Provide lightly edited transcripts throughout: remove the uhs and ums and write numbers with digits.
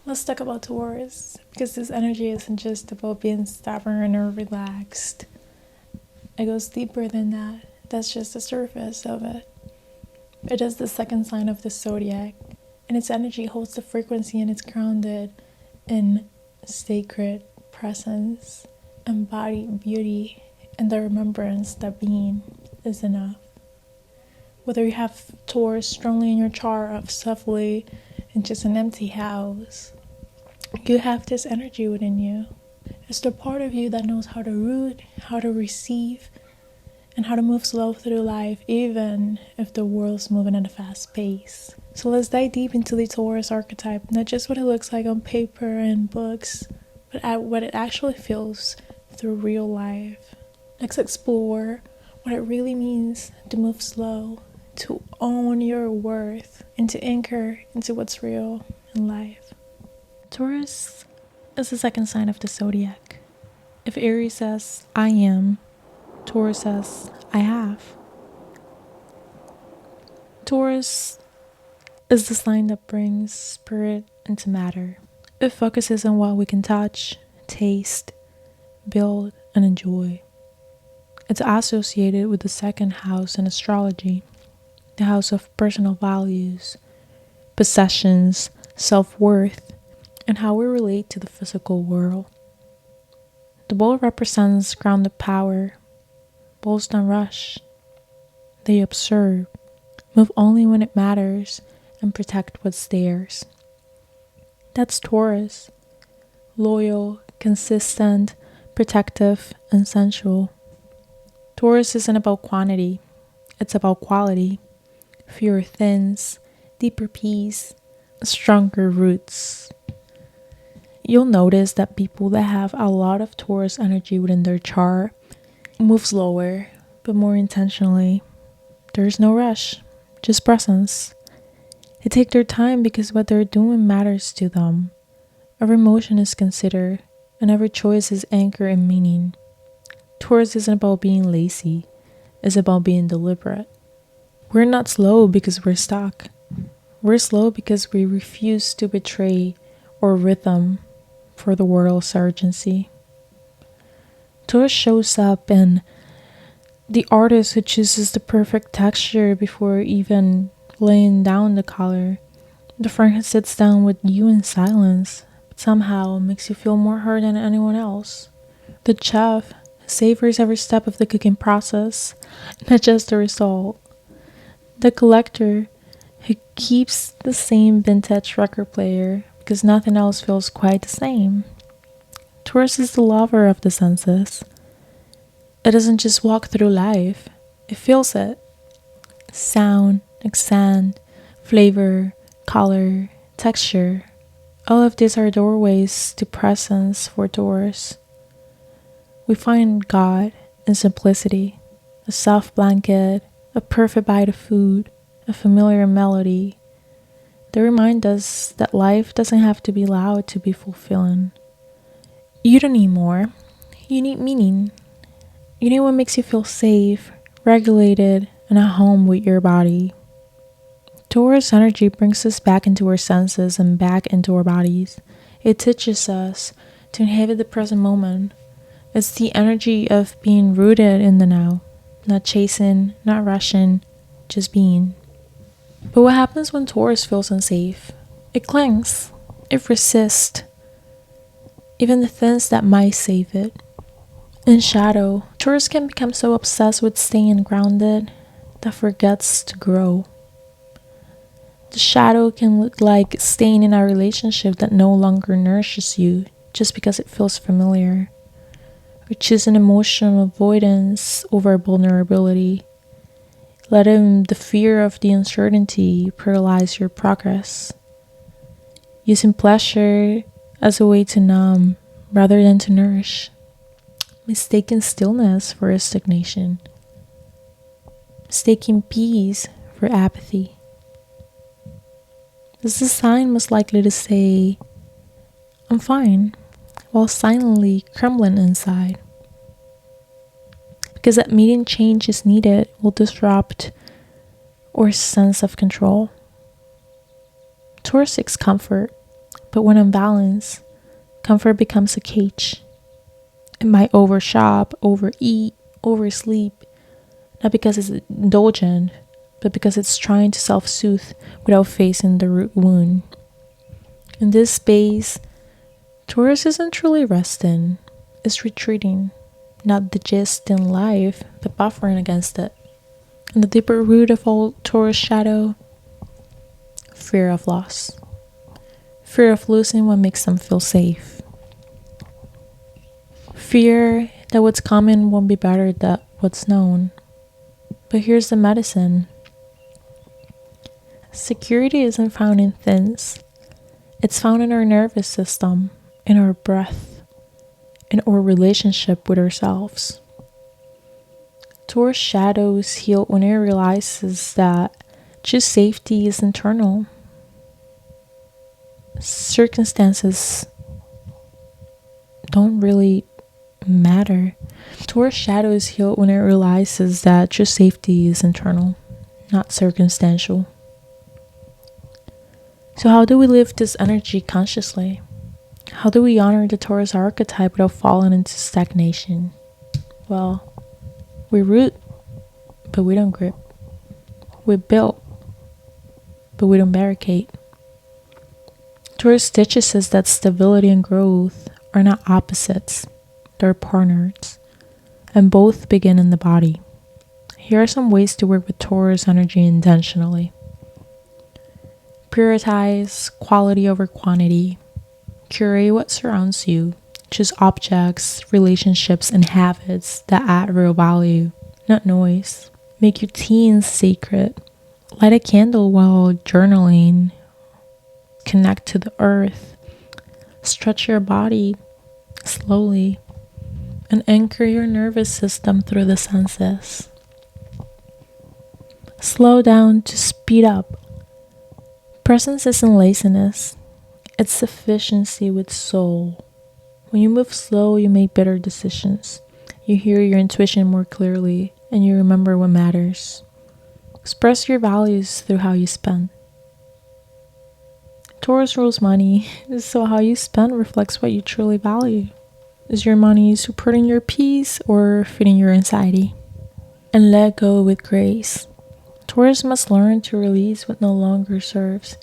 Let's talk about Taurus, because this energy isn't just about being stubborn or relaxed. It goes deeper than that. That's just the surface of it. It is the second sign of the zodiac, and its energy holds the frequency and it's grounded in sacred presence, embodied beauty, and the remembrance that being is enough. Whether you have Taurus strongly in your chart of subtly in just an empty house, you have this energy within you. It's the part of you that knows how to root, how to receive, and how to move slow through life, even if the world's moving at a fast pace. So let's dive deep into the Taurus archetype, not just what it looks like on paper and books, but at what it actually feels through real life. Let's explore what it really means to move slow, to own your worth, and to anchor into what's real in life. Taurus is the second sign of the zodiac. If Aries says, I am, Taurus says, I have. Taurus is the sign that brings spirit into matter. It focuses on what we can touch, taste, build, and enjoy. It's associated with the second house in astrology, the house of personal values, possessions, self-worth, and how we relate to the physical world. The bull represents grounded power. Bulls don't rush. They observe, move only when it matters, and protect what's theirs. That's Taurus. Loyal, consistent, protective, and sensual. Taurus isn't about quantity. It's about quality. Fewer thins, deeper peace, stronger roots. You'll notice that people that have a lot of Taurus energy within their chart move slower, but more intentionally. There's no rush, just presence. They take their time because what they're doing matters to them. Every motion is considered, and every choice is anchored in meaning. Taurus isn't about being lazy, it's about being deliberate. We're not slow because we're stuck. We're slow because we refuse to betray or rhythm for the world's urgency. Taurus shows up in the artist who chooses the perfect texture before even laying down the color. The friend who sits down with you in silence, but somehow makes you feel more heard than anyone else. The chef who savors every step of the cooking process, not just the result. The collector who keeps the same vintage record player because nothing else feels quite the same. Taurus is the lover of the senses. It doesn't just walk through life, it feels it. Sound, accent, flavor, color, texture, all of these are doorways to presence for Taurus. We find God in simplicity, a soft blanket, a perfect bite of food, a familiar melody. They remind us that life doesn't have to be loud to be fulfilling. You don't need more. You need meaning. You need what makes you feel safe, regulated, and at home with your body. Taurus energy brings us back into our senses and back into our bodies. It teaches us to inhabit the present moment. It's the energy of being rooted in the now, not chasing, not rushing, just being. But what happens when Taurus feels unsafe? It clings. It resists. Even the things that might save it. In shadow, Taurus can become so obsessed with staying grounded that forgets to grow. The shadow can look like staying in a relationship that no longer nourishes you just because it feels familiar. Or choosing emotional avoidance over vulnerability. Letting the fear of the uncertainty paralyze your progress. Using pleasure as a way to numb rather than to nourish. Mistaking stillness for stagnation. Mistaking peace for apathy. This is a sign most likely to say, I'm fine, while silently crumbling inside. Because admitting change is needed will disrupt our sense of control. Taurus seeks comfort, But when unbalanced, comfort becomes a cage. It might overshop, overeat, oversleep, not because it's indulgent, but because it's trying to self-soothe without facing the root wound. In this space, Taurus isn't truly resting, it's retreating, not digesting life, but buffering against it. And the deeper root of all Taurus shadow, fear of loss. Fear of losing what makes them feel safe. Fear that what's common won't be better than what's known. But here's the medicine. Security isn't found in things. It's found in our nervous system, in our breath, in our relationship with ourselves. Taurus shadows heal when it realizes that true safety is internal. Circumstances don't really matter. Taurus shadows heal when it realizes that true safety is internal, not circumstantial. So how do we live this energy consciously? How do we honor the Taurus archetype without falling into stagnation? Well, we root, but we don't grip. We build, but we don't barricade. Taurus teaches us that stability and growth are not opposites, they're partners, and both begin in the body. Here are some ways to work with Taurus energy intentionally. Prioritize quality over quantity. Curate what surrounds you. Choose objects, relationships, and habits that add real value, not noise. Make your teens sacred. Light a candle while journaling. Connect to the earth. Stretch your body slowly. And anchor your nervous system through the senses. Slow down to speed up. Presence isn't laziness. It's sufficiency with soul. When you move slow, you make better decisions. You hear your intuition more clearly, and you remember what matters. Express your values through how you spend. Taurus rules money, so how you spend reflects what you truly value. Is your money supporting your peace or feeding your anxiety? And let go with grace. Taurus must learn to release what no longer serves,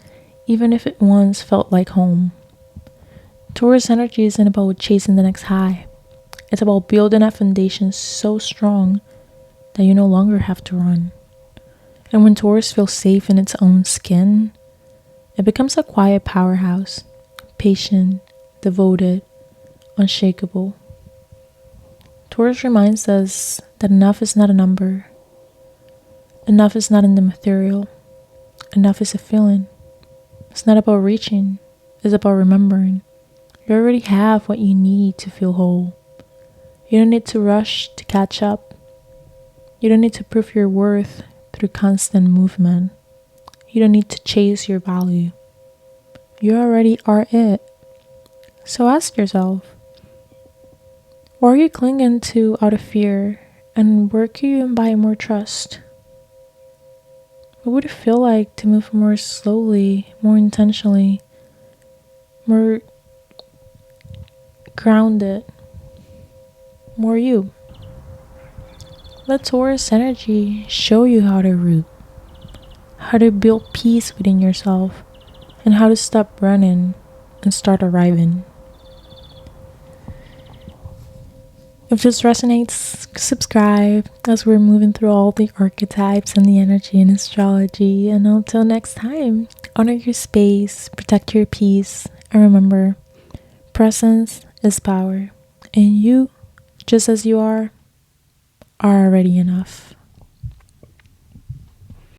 even if it once felt like home. Taurus energy isn't about chasing the next high. It's about building a foundation so strong that you no longer have to run. And when Taurus feels safe in its own skin, it becomes a quiet powerhouse, patient, devoted, unshakable. Taurus reminds us that enough is not a number. Enough is not in the material. Enough is a feeling. It's not about reaching. It's about remembering. You already have what you need to feel whole. You don't need to rush to catch up. You don't need to prove your worth through constant movement. You don't need to chase your value. You already are it. So ask yourself, what are you clinging to out of fear, and where can you invite more trust? What would it feel like to move more slowly, more intentionally, more grounded, more you? Let Taurus energy show you how to root, how to build peace within yourself, and how to stop running and start arriving. If this resonates, subscribe as we're moving through all the archetypes and the energy in astrology. And until next time, honor your space, protect your peace, and remember, presence is power. And you, just as you are already enough.